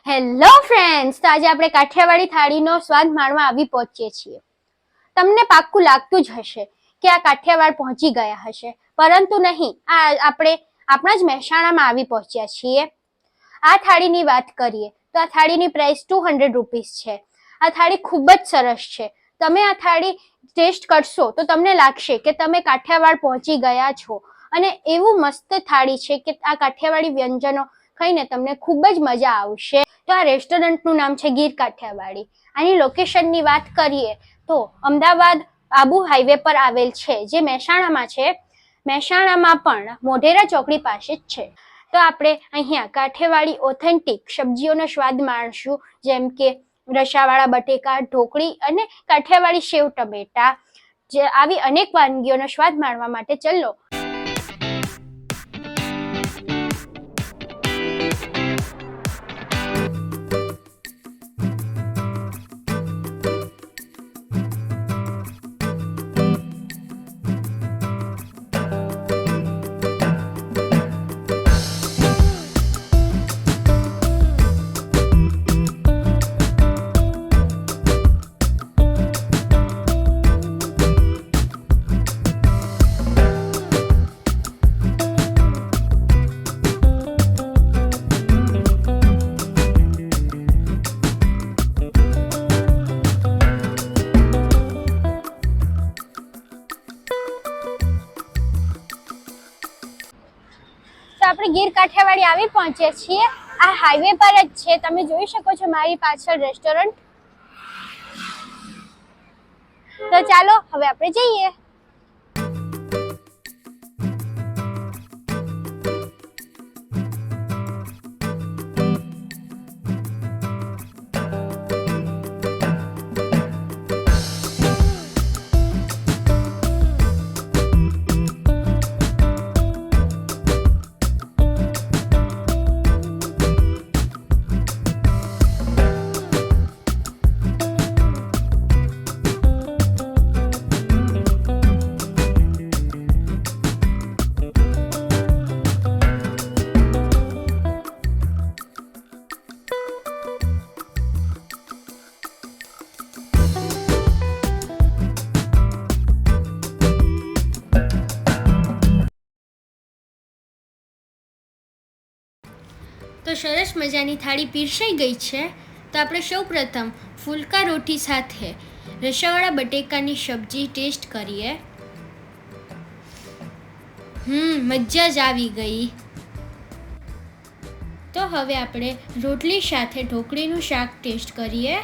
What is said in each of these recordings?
Hello friends, તો આજે આપણે કાઠિયાવાડી થાળીનો સ્વાદ માણવા આવી પહોંચીએ છીએ. તમને પાક્કું લાગતું જ હશે કે આ કાઠિયાવાડ પહોંચી ગયા હશે, પરંતુ નહીં, આપણે આપણા જ મહેસાણામાં આવી પહોંચ્યા છીએ. આ થાળીની વાત કરીએ તો આ થાળીની પ્રાઇસ 200 રૂપીસ છે. આ થાળી ખૂબ જ સરસ છે. તમે આ થાળી ટેસ્ટ કરશો તો તમને લાગશે કે તમે કાઠિયાવાડ પહોંચી ગયા છો, અને એવું મસ્ત થાળી છે કે આ કાઠિયાવાડી વ્યંજનો ખાઈને તમને ખૂબ જ મજા આવશે. તો આ રેસ્ટોરન્ટનું નામ છે ગીર કાઠિયાવાડી. આની લોકેશનની વાત કરીએ તો અમદાવાદ આબુ હાઈવે પર આવેલ છે, જે મહેસાણામાં છે. મહેસાણામાં પણ મોઢેરા ચોકડી પાસે જ છે. તો આપણે અહીંયા કાઠિયાવાડી ઓથેન્ટિક સબ્જીઓનો સ્વાદ માણશું, જેમ કે રસાવાળા બટેકા, ઢોકળી અને કાઠિયાવાડી સેવ ટમેટા. જે આવી અનેક વાનગીઓનો સ્વાદ માણવા માટે ચલો. આપણે ગીર કાઠિયાવાડી આવી પહોંચ્યા છીએ. આ હાઈવે પર જ છે. તમે જોઈ શકો છો મારી પાછળ રેસ્ટોરન્ટ. તો ચાલો હવે આપણે જઈએ. તો સરસ મજાની થાળી પીરસાઈ ગઈ છે. તો આપણે સૌ પ્રથમ ફુલકા રોટી સાથે રસાવાળા બટેકાની સબ્જી ટેસ્ટ કરીએ. મજા જ આવી ગઈ. તો હવે આપણે રોટલી સાથે ઢોકળીનું શાક ટેસ્ટ કરીએ.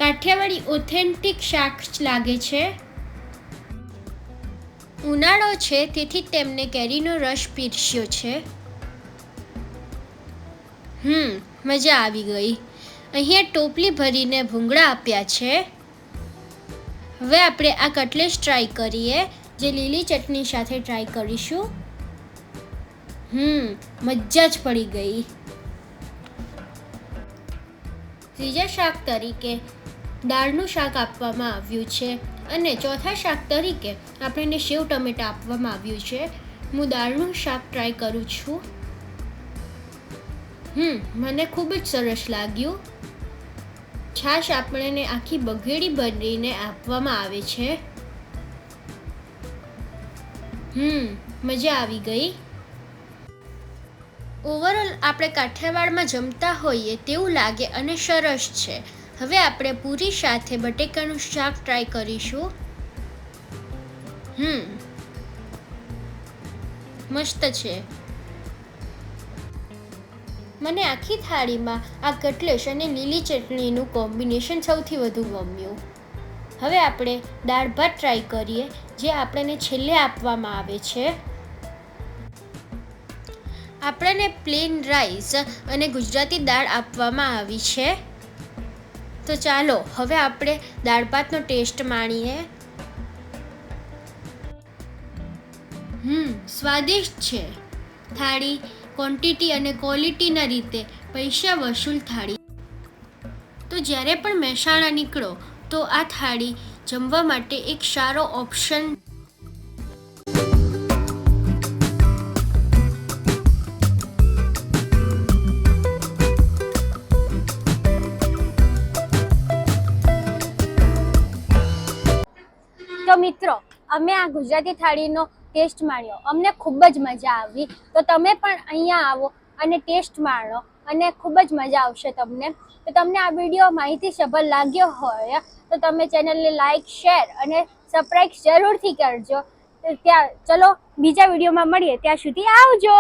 કાઠિયાવાડી ઓથેન્ટિક શાક લાગે છે. ઉનાળો છે તેથી તેમને કેરીનો રસ પીરસ્યો છે. મજા આવી ગઈ. અહીંયા ટોપલી ભરીને ભૂંગળા આપ્યા છે. હવે આપણે આ કટલેસ ટ્રાય કરીએ, જે લીલી ચટણી સાથે ટ્રાય કરીશું. મજા જ પડી ગઈ. ત્રીજા શાક તરીકે દાળનું શાક આપવામાં આવ્યું છે, અને ચોથા શાક તરીકે આપણને સેવ ટમેટા આપવામાં આવ્યું છે. હું દાળનું શાક ટ્રાય કરું છું. મને ખૂબ જ સરસ લાગ્યું. છાશ આપણને આખી બગેડી ભરીને આપવામાં આવે છે. મજા આવી ગઈ. ઓવરઓલ આપણે કાઠિયાવાડમાં જમતા હોઈએ તેવું લાગે અને સરસ છે. હવે આપણે પૂરી સાથે બટેકાનું શાક ટ્રાય કરીશું. મસ્ત છે. મને આખી થાળીમાં આ કટલેસ અને લીલી ચટણીનું કોમ્બિનેશન સૌથી વધુ ગમ્યું. હવે આપણે દાળ ભાત ટ્રાય કરીએ, જે આપણને છેલ્લે આપવામાં આવે છે. આપણને પ્લેન રાઈસ અને ગુજરાતી દાળ આપવામાં આવી છે. તો ચાલો હવે આપણે દાળ ભાતનો ટેસ્ટ માણીએ. સ્વાદિષ્ટ છે. થાળી ક્વોન્ટિટી અને ક્વોલિટીના રીતે પૈસા વસૂલ થાળી. તો જ્યારે પણ મહેસાણા નીકળો તો આ થાળી જમવા માટે એક સારો ઓપ્શન તો મિત્રો અમે આ ગુજરાતી થાળીનો ટેસ્ટ માણ્યો, અમને ખૂબ જ મજા આવી. તો તમે પણ અહીંયા આવો અને ટેસ્ટ માણો અને ખૂબ જ મજા આવશે તમને. તો તમને આ વિડીયો માહિતીસભર લાગ્યો હોય તો તમે ચેનલને લાઈક, શેર અને સબસ્ક્રાઈબ જરૂરથી કરજો. ત્યાં ચલો બીજા વિડીયોમાં મળીએ, ત્યાં સુધી આવજો.